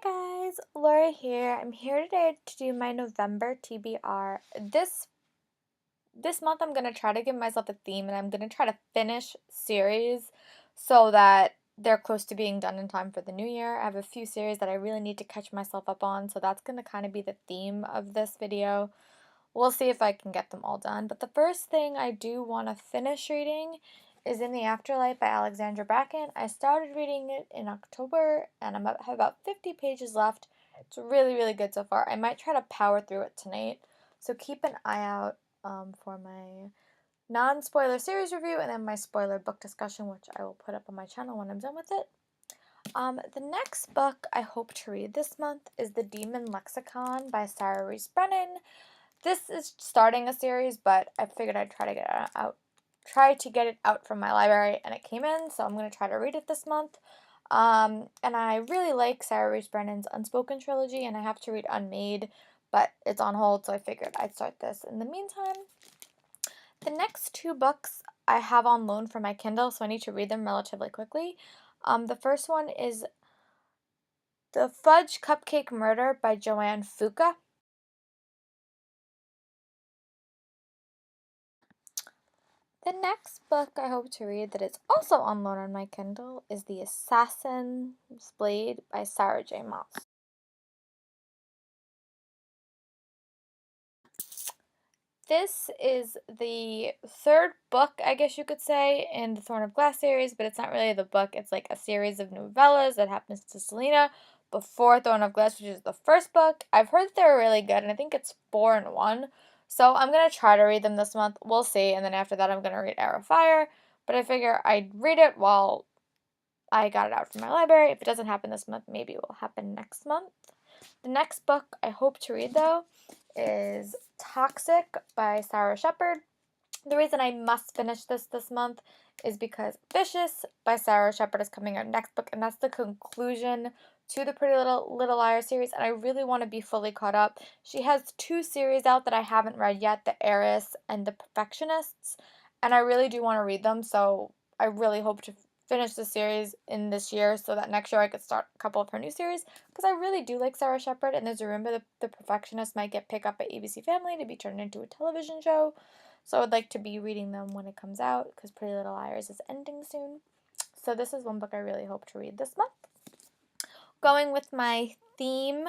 Hi guys, Laura here. I'm here today to do my November TBR. This month I'm going to try to give myself a theme and I'm going to try to finish series so that they're close to being done in time for the new year. I have a few series that I really need to catch myself up on, so that's going to kind of be the theme of this video. We'll see if I can get them all done. But the first thing I do want to finish reading is In the Afterlife by Alexandra Bracken. I started reading it in October and have about 50 pages left. It's really, really good so far. I might try to power through it tonight. So keep an eye out for my non-spoiler series review and then my spoiler book discussion, which I will put up on my channel when I'm done with it. The next book I hope to read this month is The Demon Lexicon by Sarah Reese Brennan. This is starting a series, but I figured I'd try to get it out from my library, and it came in, so I'm going to try to read it this month. And I really like Sarah Reese Brennan's Unspoken trilogy, and I have to read Unmade, but it's on hold, so I figured I'd start this in the meantime. The next two books I have on loan for my Kindle, so I need to read them relatively quickly. The first one is The Fudge Cupcake Murder by Joanne Fuca. The next book I hope to read that is also on loan on my Kindle is The Assassin's Blade by Sarah J. Maas. This is the third book, I guess you could say, in the Throne of Glass series, but it's not really the book. It's like a series of novellas that happens to Selena before Throne of Glass, which is the first book. I've heard that they're really good, and I think it's 4 in 1. So I'm going to try to read them this month. We'll see. And then after that, I'm going to read Heir of Fire. But I figure I'd read it while I got it out from my library. If it doesn't happen this month, maybe it will happen next month. The next book I hope to read, though, is Toxic by Sarah Shepard. The reason I must finish this month is because Vicious by Sarah Shepard is coming out next book, and that's the conclusion to the Pretty Little Liars series, and I really want to be fully caught up. She has 2 series out that I haven't read yet, The Heiress and The Perfectionists, and I really do want to read them, so I really hope to finish the series in this year so that next year I could start a couple of her new series, because I really do like Sarah Shepard, and there's a rumor that The Perfectionist might get picked up by ABC Family to be turned into a television show. So I would like to be reading them when it comes out because Pretty Little Liars is ending soon. So this is one book I really hope to read this month. Going with my theme,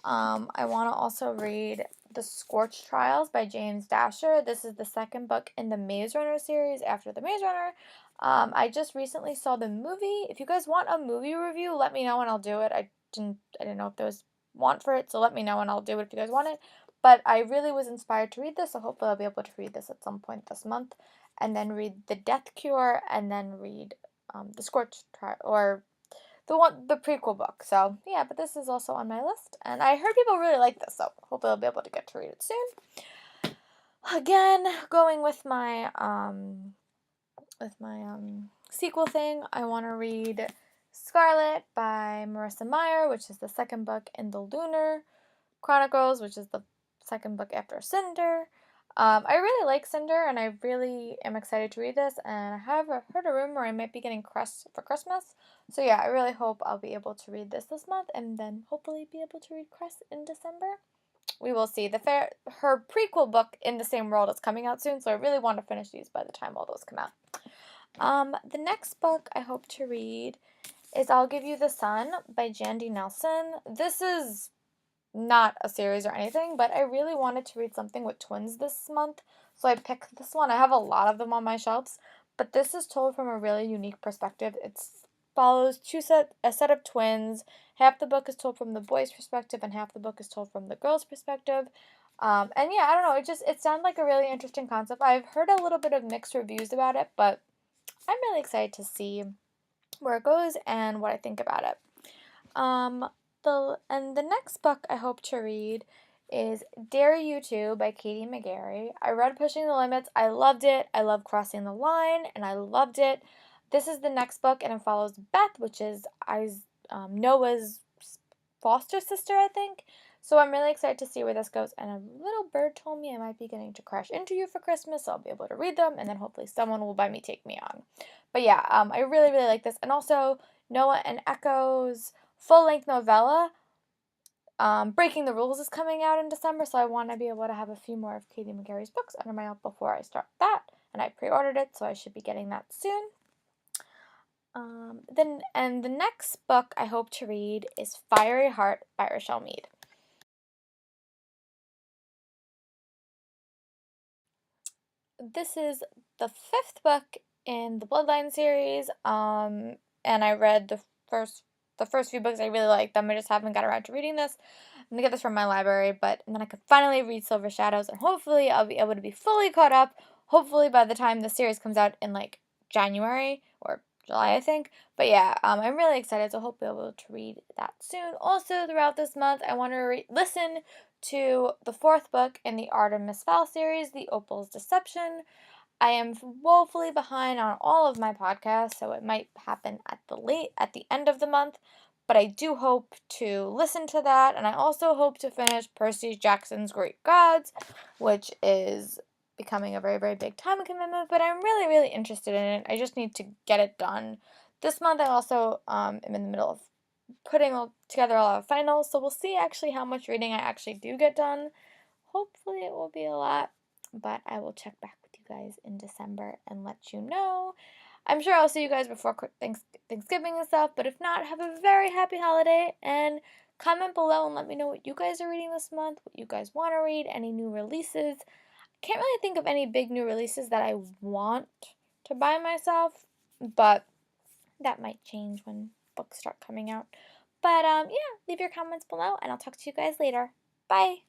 I want to also read The Scorch Trials by James Dasher. This is the second book in the Maze Runner series after the Maze Runner. I just recently saw the movie. If you guys want a movie review, let me know and I'll do it. I didn't know if there was want for it, so let me know and I'll do it if you guys want it. But I really was inspired to read this, so hopefully I'll be able to read this at some point this month, and then read The Death Cure, and then read The Scorch Trial, or the prequel book. So yeah, but this is also on my list, and I heard people really like this, so hopefully I'll be able to get to read it soon. Again, going with my sequel thing, I want to read Scarlet by Marissa Meyer, which is the second book in the Lunar Chronicles, which is the second book after Cinder. I really like Cinder, and I really am excited to read this, and I have heard a rumor I might be getting Crest for Christmas. So yeah, I really hope I'll be able to read this month, and then hopefully be able to read Crest in December. We will see. Her prequel book In the Same World is coming out soon, so I really want to finish these by the time all those come out. The next book I hope to read is I'll Give You the Sun by Jandy Nelson. This is not a series or anything, but I really wanted to read something with twins this month, so I picked this one. I have a lot of them on my shelves, but this is told from a really unique perspective. It follows a set of twins. Half the book is told from the boy's perspective, and half the book is told from the girl's perspective. And yeah, I don't know, it sounded like a really interesting concept. I've heard a little bit of mixed reviews about it, but I'm really excited to see where it goes and what I think about it. The next book I hope to read is Dare You To by Katie McGarry. I read Pushing the Limits. I loved it. I love Crossing the Line, and I loved it. This is the next book, and it follows Beth, which is Noah's foster sister, I think. So I'm really excited to see where this goes, and a little bird told me I might be getting to Crash Into You for Christmas, so I'll be able to read them, and then hopefully someone will buy me Take Me On. But yeah, I really, really like this. And also Noah and Echo's full-length novella, Breaking the Rules is coming out in December, so I want to be able to have a few more of Katie McGarry's books under my belt before I start that, and I pre-ordered it, so I should be getting that soon. And the next book I hope to read is Fiery Heart by Rochelle Mead. This is the 5th book in the Bloodline series, and I read the first few books. I really liked them. I just haven't got around to reading this. I'm gonna get this from my library, and then I can finally read Silver Shadows, and hopefully I'll be able to be fully caught up. Hopefully by the time the series comes out in like January or July, I think. But yeah, I'm really excited, so hope I'll be able to read that soon. Also, throughout this month, I want to listen to the 4th book in the Artemis Fowl series, The Opal's Deception. I am woefully behind on all of my podcasts, so it might happen at the end of the month, but I do hope to listen to that, and I also hope to finish Percy Jackson's Greek Gods, which is becoming a very, very big time commitment, but I'm really, really interested in it. I just need to get it done. This month I also am in the middle of putting together a lot of finals, so we'll see actually how much reading I actually do get done. Hopefully it will be a lot, but I will check back with you guys in December and let you know. I'm sure I'll see you guys before Thanksgiving and stuff, but if not, have a very happy holiday, and comment below and let me know what you guys are reading this month, what you guys want to read, any new releases. I can't really think of any big new releases that I want to buy myself, but that might change when books start coming out. But yeah, leave your comments below, and I'll talk to you guys later. Bye!